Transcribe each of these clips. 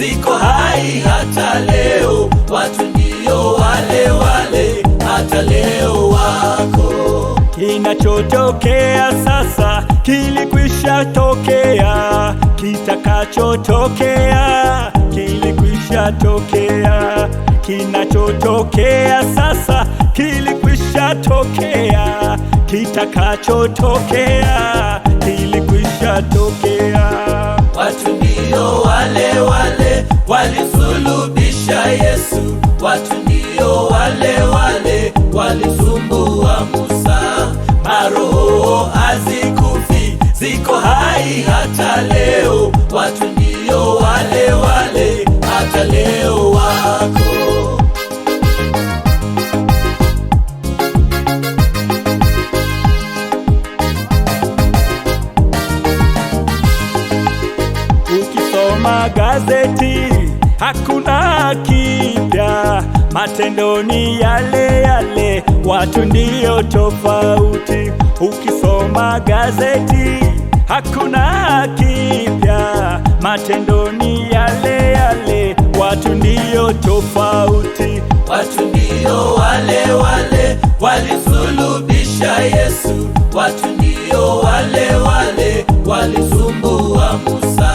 ziko hai hata leo. Watu ndio wale wale hata leo wako. Kinachotokea sasa kilikwisha tokea, kitakachotokea kilikwisha tokea. Kinachotokea sasa kilikwisha tokea, kitakachotokea kilikwisha tokea. Watu ndio wale wale walisulubisha Yesu. Watu ndio wale wale walisumbua Musa. Maroho hazikufi, ziko hai hata leo. Watu ndio wale wale hata leo wako. Ukisoma gazeti hakuna kipya, matendo ni yale yale, watu ndio tofauti. Ukisoma gazeti hakuna kipya, matendo ni yale yale, watu ndio tofauti. Watu ndio wale wale walisulubisha Yesu. Watu ndio wale wale walisumbua Musa.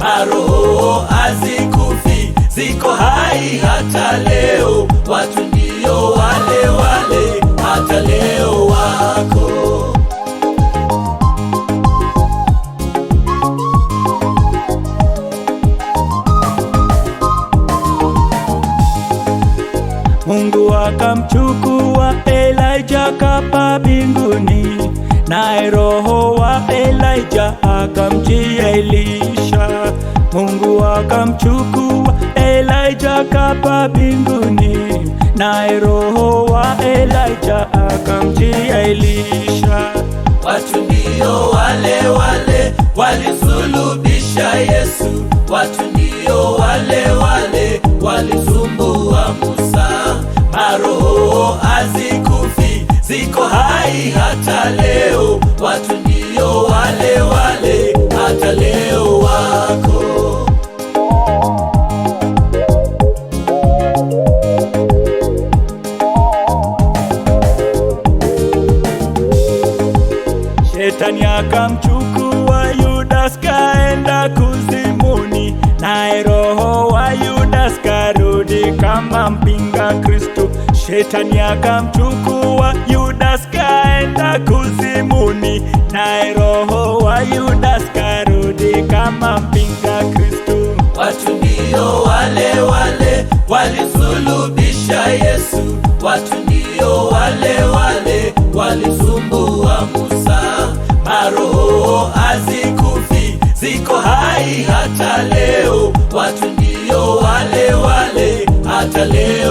Maroho hazikufi, ziko hai hata leo. Watu ndio wale wale hata leo wako. Mungu akamchukua Elijah kapa mbinguni, naye roho wa Elijah akamjia Elisha. Mungu akamchukua Elijah kapa mbinguni, naye roho wa Elijah akamjia Elisha. Watu ndio wale wale walisulubisha Yesu. Watu ndio wale wale walisumbua Musa. Maroho hazikufi, ziko hai hata leo. Watu ndio wale wale hata leo wako. Shetani akamchukua Yudas kaenda kuzimuni, naye roho wa Yudas karudi kama mpinga Kristo. Shetani akamchukua Yudas kaenda kuzimuni, naye roho wa Yudas karudi kama mpinga Kristo. Watu ndio wale wale walisulubisha Yesu. Watu ndio wale wale walisumbua Musa. Maroho hazikufi, ziko hai hata leo. Watu ndio wale wale hata leo